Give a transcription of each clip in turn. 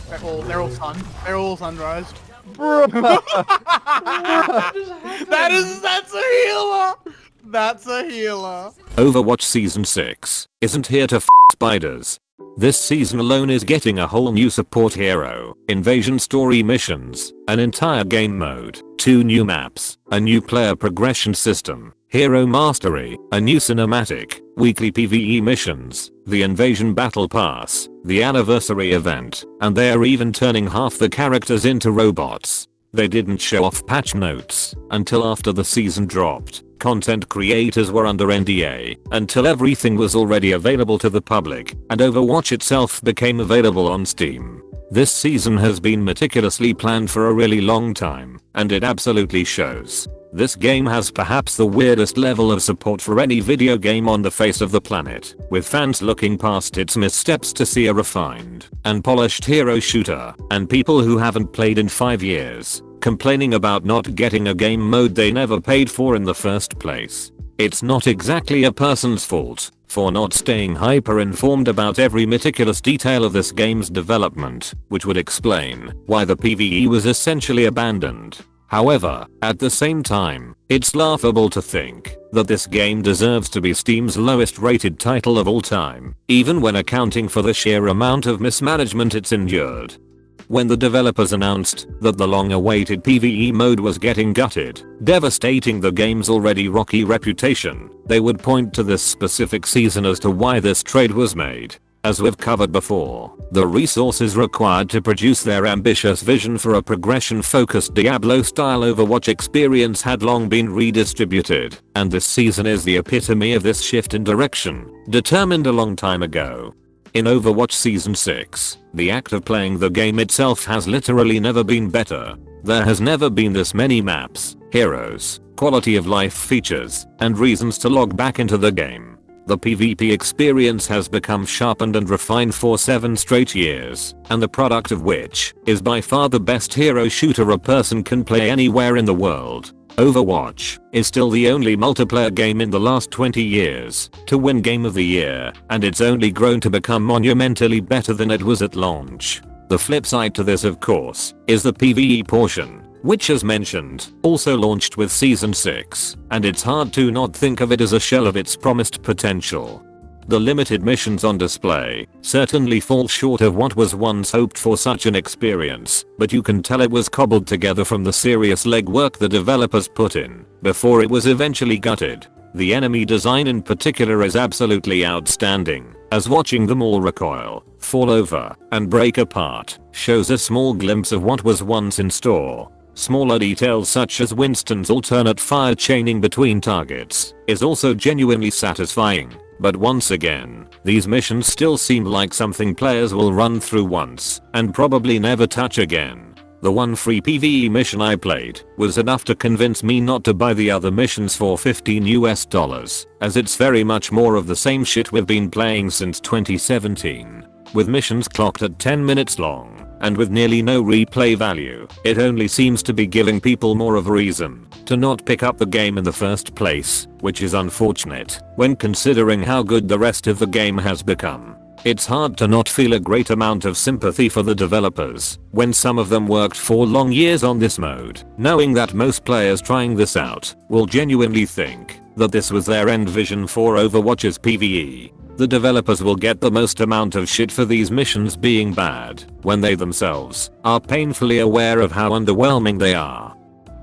They're all sun. They're all sunrised. That's a healer. That's a healer. Overwatch Season 6 isn't here to spiders. This season alone is getting a whole new support hero, invasion story missions, an entire game mode, 2 new maps, a new player progression system, hero mastery, a new cinematic, weekly PvE missions, the invasion battle pass, the anniversary event, and they are even turning half the characters into robots. They didn't show off patch notes until after the season dropped. Content creators were under NDA until everything was already available to the public and Overwatch itself became available on Steam. This season has been meticulously planned for a really long time, and it absolutely shows. This game has perhaps the weirdest level of support for any video game on the face of the planet, with fans looking past its missteps to see a refined and polished hero shooter, and people who haven't played in 5 years complaining about not getting a game mode they never paid for in the first place. It's not exactly a person's fault for not staying hyper informed about every meticulous detail of this game's development, which would explain why the PvE was essentially abandoned. However, at the same time, it's laughable to think that this game deserves to be Steam's lowest rated title of all time, even when accounting for the sheer amount of mismanagement it's endured. When the developers announced that the long-awaited PvE mode was getting gutted, devastating the game's already rocky reputation, they would point to this specific season as to why this trade was made. As we've covered before, the resources required to produce their ambitious vision for a progression-focused Diablo-style Overwatch experience had long been redistributed, and this season is the epitome of this shift in direction, determined a long time ago. In Overwatch Season 6, the act of playing the game itself has literally never been better. There has never been this many maps, heroes, quality of life features, and reasons to log back into the game. The PvP experience has become sharpened and refined for 7 straight years, and the product of which is by far the best hero shooter a person can play anywhere in the world. Overwatch is still the only multiplayer game in the last 20 years to win Game of the Year, and it's only grown to become monumentally better than it was at launch. The flip side to this, of course, is the PvE portion, which, as mentioned, also launched with Season 6, and it's hard to not think of it as a shell of its promised potential. The limited missions on display certainly fall short of what was once hoped for such an experience, but you can tell it was cobbled together from the serious legwork the developers put in before it was eventually gutted. The enemy design in particular is absolutely outstanding, as watching them all recoil, fall over, and break apart shows a small glimpse of what was once in store. Smaller details such as Winston's alternate fire chaining between targets is also genuinely satisfying. But once again, these missions still seem like something players will run through once and probably never touch again. The one free PvE mission I played was enough to convince me not to buy the other missions for $15, as it's very much more of the same shit we've been playing since 2017. With missions clocked at 10 minutes long, and with nearly no replay value, it only seems to be giving people more of a reason to not pick up the game in the first place, which is unfortunate when considering how good the rest of the game has become. It's hard to not feel a great amount of sympathy for the developers when some of them worked for long years on this mode, knowing that most players trying this out will genuinely think that this was their end vision for Overwatch's PvE. The developers will get the most amount of shit for these missions being bad, when they themselves are painfully aware of how underwhelming they are.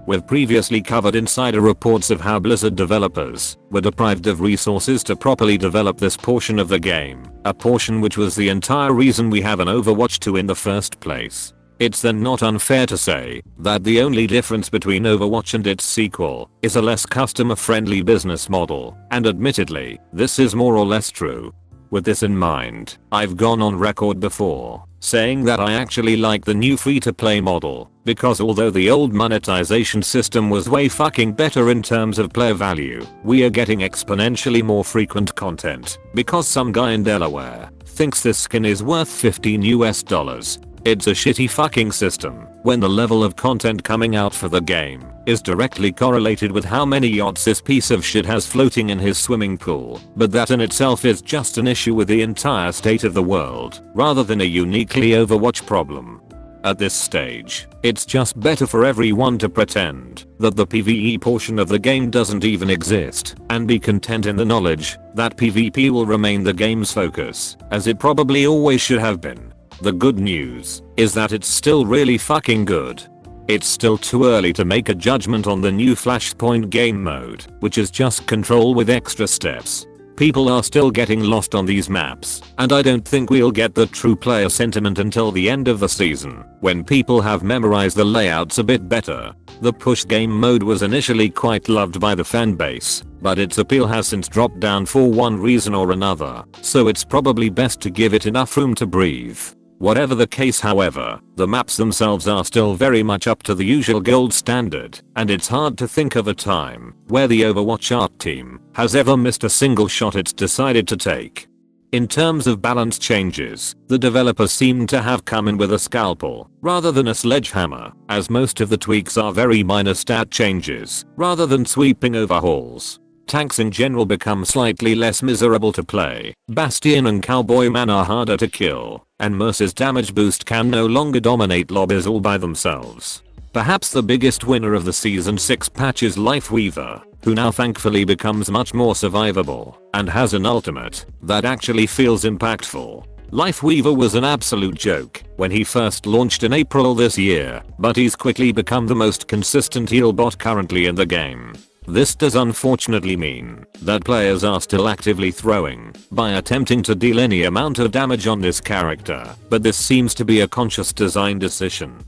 We've previously covered insider reports of how Blizzard developers were deprived of resources to properly develop this portion of the game, a portion which was the entire reason we have an Overwatch 2 in the first place. It's then not unfair to say that the only difference between Overwatch and its sequel is a less customer-friendly business model, and admittedly, this is more or less true. With this in mind, I've gone on record before saying that I actually like the new free-to-play model, because although the old monetization system was way fucking better in terms of player value, we are getting exponentially more frequent content because some guy in Delaware thinks this skin is worth $15. It's a shitty fucking system when the level of content coming out for the game is directly correlated with how many yachts this piece of shit has floating in his swimming pool, but that in itself is just an issue with the entire state of the world rather than a uniquely Overwatch problem. At this stage, it's just better for everyone to pretend that the PvE portion of the game doesn't even exist and be content in the knowledge that PvP will remain the game's focus, as it probably always should have been. The good news is that it's still really fucking good. It's still too early to make a judgment on the new Flashpoint game mode, which is just control with extra steps. People are still getting lost on these maps, and I don't think we'll get the true player sentiment until the end of the season, when people have memorized the layouts a bit better. The push game mode was initially quite loved by the fanbase, but its appeal has since dropped down for one reason or another, so it's probably best to give it enough room to breathe. Whatever the case, however, the maps themselves are still very much up to the usual gold standard, and it's hard to think of a time where the Overwatch art team has ever missed a single shot it's decided to take. In terms of balance changes, the developers seem to have come in with a scalpel rather than a sledgehammer, as most of the tweaks are very minor stat changes rather than sweeping overhauls. Tanks in general become slightly less miserable to play, Bastion and Cowboy Man are harder to kill, and Mercy's damage boost can no longer dominate lobbies all by themselves. Perhaps the biggest winner of the Season 6 patch is Lifeweaver, who now thankfully becomes much more survivable and has an ultimate that actually feels impactful. Lifeweaver was an absolute joke when he first launched in April this year, but he's quickly become the most consistent heal bot currently in the game. This does unfortunately mean that players are still actively throwing by attempting to deal any amount of damage on this character, but this seems to be a conscious design decision.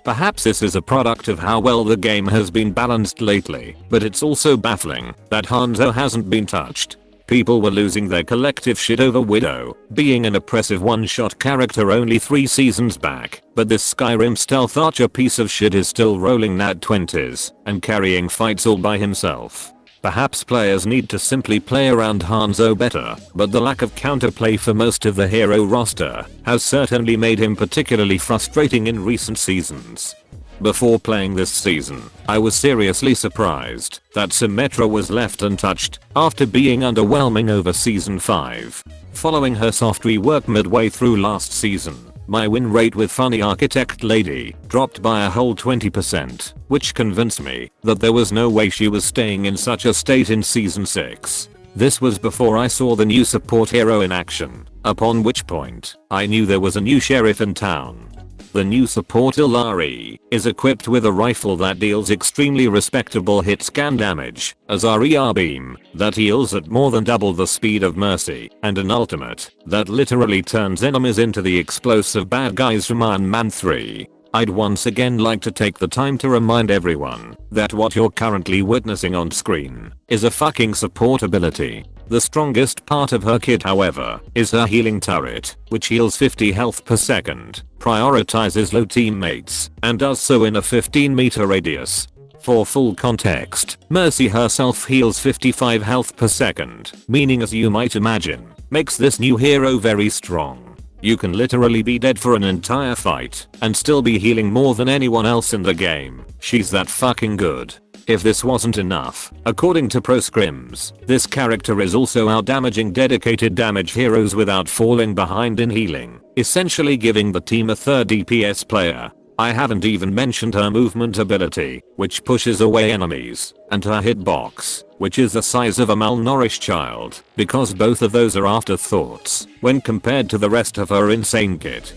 Perhaps this is a product of how well the game has been balanced lately, but it's also baffling that Hanzo hasn't been touched. People were losing their collective shit over Widow being an oppressive one-shot character only 3 seasons back, but this Skyrim stealth archer piece of shit is still rolling nat 20s and carrying fights all by himself. Perhaps players need to simply play around Hanzo better, but the lack of counterplay for most of the hero roster has certainly made him particularly frustrating in recent seasons. Before playing this season, I was seriously surprised that Symmetra was left untouched after being underwhelming over Season 5. Following her soft rework midway through last season, my win rate with Funny Architect Lady dropped by a whole 20%, which convinced me that there was no way she was staying in such a state in Season 6. This was before I saw the new support hero in action, upon which point I knew there was a new sheriff in town. The new support Illari is equipped with a rifle that deals extremely respectable hit scan damage, a Zarya beam that heals at more than double the speed of Mercy, and an ultimate that literally turns enemies into the explosive bad guys from Iron Man 3. I'd once again like to take the time to remind everyone that what you're currently witnessing on screen is a fucking support ability. The strongest part of her kit, however, is her healing turret, which heals 50 health per second, prioritizes low teammates, and does so in a 15-meter radius. For full context, Mercy herself heals 55 health per second, meaning, as you might imagine, makes this new hero very strong. You can literally be dead for an entire fight and still be healing more than anyone else in the game. She's that fucking good. If this wasn't enough, according to proscrims, this character is also outdamaging dedicated damage heroes without falling behind in healing, essentially giving the team a third DPS player. I haven't even mentioned her movement ability, which pushes away enemies, and her hitbox, which is the size of a malnourished child, because both of those are afterthoughts when compared to the rest of her insane kit.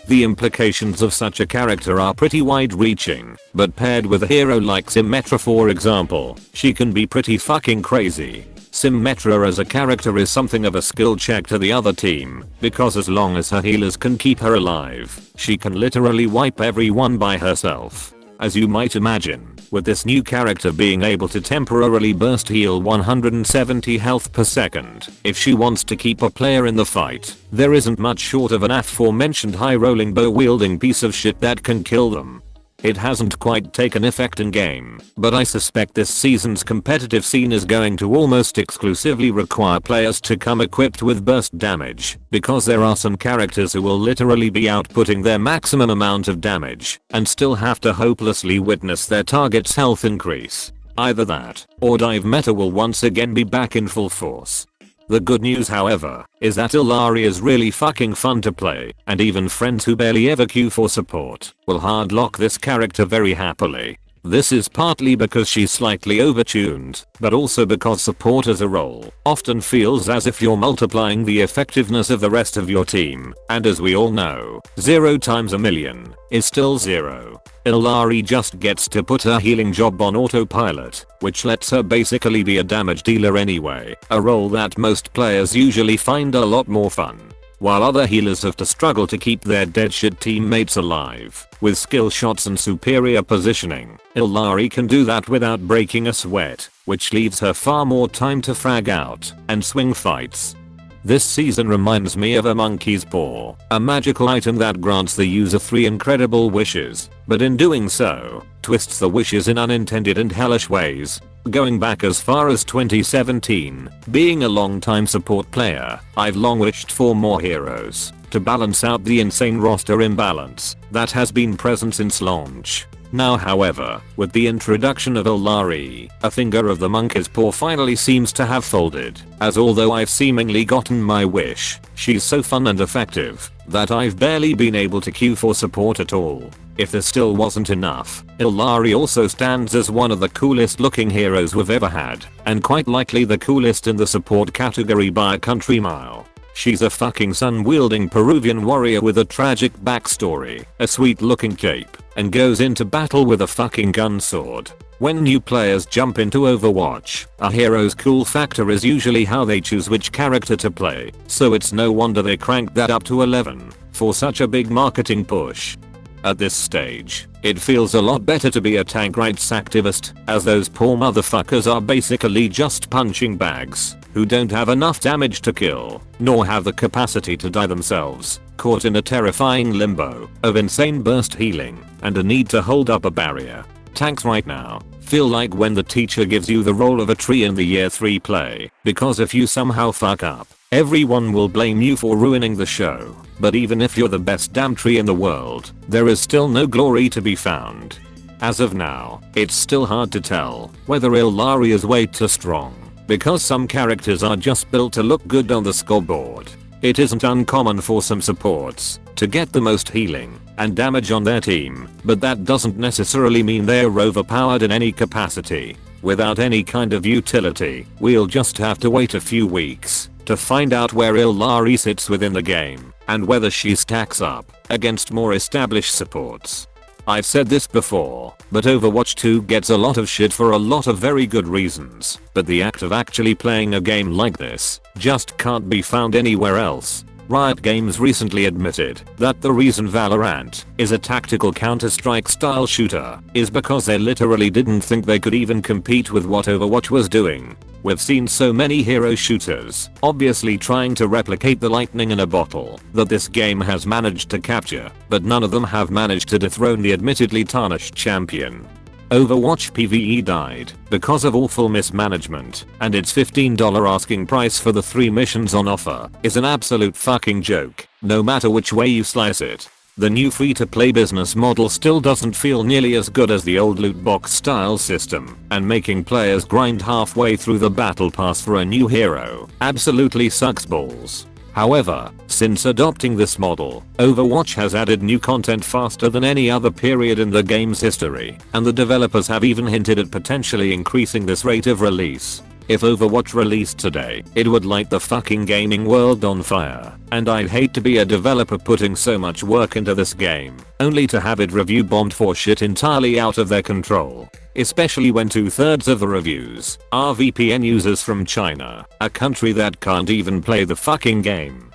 The implications of such a character are pretty wide-reaching, but paired with a hero like Symmetra, for example, she can be pretty fucking crazy. Symmetra as a character is something of a skill check to the other team, because as long as her healers can keep her alive, she can literally wipe everyone by herself. As you might imagine, with this new character being able to temporarily burst heal 170 health per second, if she wants to keep a player in the fight, there isn't much short of an aforementioned high rolling bow wielding piece of shit that can kill them. it hasn't quite taken effect in game, but I suspect this season's competitive scene is going to almost exclusively require players to come equipped with burst damage, because there are some characters who will literally be outputting their maximum amount of damage and still have to hopelessly witness their target's health increase. Either that, or dive meta will once again be back in full force. The good news, however, is that Illari is really fucking fun to play, and even friends who barely ever queue for support will hardlock this character very happily. This is partly because she's slightly overtuned, but also because support as a role often feels as if you're multiplying the effectiveness of the rest of your team, and as we all know, 0 times a million is still 0. Illari just gets to put her healing job on autopilot, which lets her basically be a damage dealer anyway, a role that most players usually find a lot more fun. While other healers have to struggle to keep their dead shit teammates alive with skill shots and superior positioning, Illari can do that without breaking a sweat, which leaves her far more time to frag out and swing fights. This season reminds me of a monkey's paw, a magical item that grants the user 3 incredible wishes, but in doing so, twists the wishes in unintended and hellish ways. Going back as far as 2017, being a long-time support player, I've long wished for more heroes to balance out the insane roster imbalance that has been present since launch. Now, however, with the introduction of Illari, a finger of the monkey's paw finally seems to have folded, as although I've seemingly gotten my wish, she's so fun and effective that I've barely been able to queue for support at all. If this still wasn't enough, Illari also stands as one of the coolest looking heroes we've ever had, and quite likely the coolest in the support category by a country mile. She's a fucking sun-wielding Peruvian warrior with a tragic backstory, a sweet-looking cape, and goes into battle with a fucking gun sword. When new players jump into Overwatch, a hero's cool factor is usually how they choose which character to play, so it's no wonder they cranked that up to 11 for such a big marketing push. At this stage, it feels a lot better to be a tank rights activist, as those poor motherfuckers are basically just punching bags who don't have enough damage to kill, nor have the capacity to die themselves, caught in a terrifying limbo of insane burst healing and a need to hold up a barrier. Tanks right now feel like when the teacher gives you the role of a tree in the year 3 play, because if you somehow fuck up, everyone will blame you for ruining the show. But even if you're the best damn tree in the world, there is still no glory to be found. As of now, it's still hard to tell whether Illari is way too strong, because some characters are just built to look good on the scoreboard. It isn't uncommon for some supports to get the most healing and damage on their team, but that doesn't necessarily mean they're overpowered in any capacity. Without any kind of utility, we'll just have to wait a few weeks to find out where Illari sits within the game, and whether she stacks up against more established supports. I've said this before, but Overwatch 2 gets a lot of shit for a lot of very good reasons, but the act of actually playing a game like this just can't be found anywhere else. Riot Games recently admitted that the reason Valorant is a tactical Counter-Strike style shooter is because they literally didn't think they could even compete with what Overwatch was doing. We've seen so many hero shooters obviously trying to replicate the lightning in a bottle that this game has managed to capture, but none of them have managed to dethrone the admittedly tarnished champion. Overwatch PvE died because of awful mismanagement, and its $15 asking price for the 3 missions on offer is an absolute fucking joke, no matter which way you slice it. The new free-to-play business model still doesn't feel nearly as good as the old loot box style system, and making players grind halfway through the battle pass for a new hero absolutely sucks balls. However, since adopting this model, Overwatch has added new content faster than any other period in the game's history, and the developers have even hinted at potentially increasing this rate of release. If Overwatch released today, it would light the fucking gaming world on fire, and I'd hate to be a developer putting so much work into this game, only to have it review bombed for shit entirely out of their control. Especially when 2/3 of the reviews are VPN users from China, a country that can't even play the fucking game.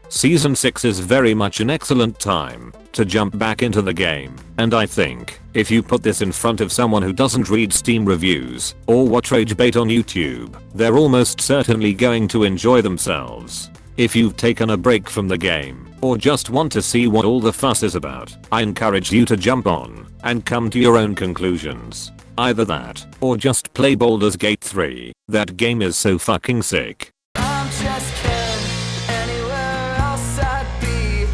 Season 6 is very much an excellent time to jump back into the game, and I think if you put this in front of someone who doesn't read Steam reviews or watch rage bait on YouTube, they're almost certainly going to enjoy themselves. If you've taken a break from the game, or just want to see what all the fuss is about, I encourage you to jump on and come to your own conclusions. Either that, or just play Baldur's Gate 3. That game is so fucking sick. I'm just kidding. Anywhere else I'd be a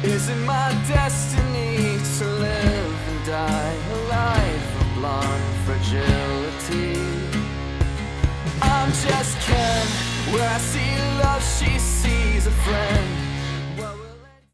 10. Isn't my destiny to live and die a life of blonde fragility? I'm just kidding. Where I see love, she sees a friend.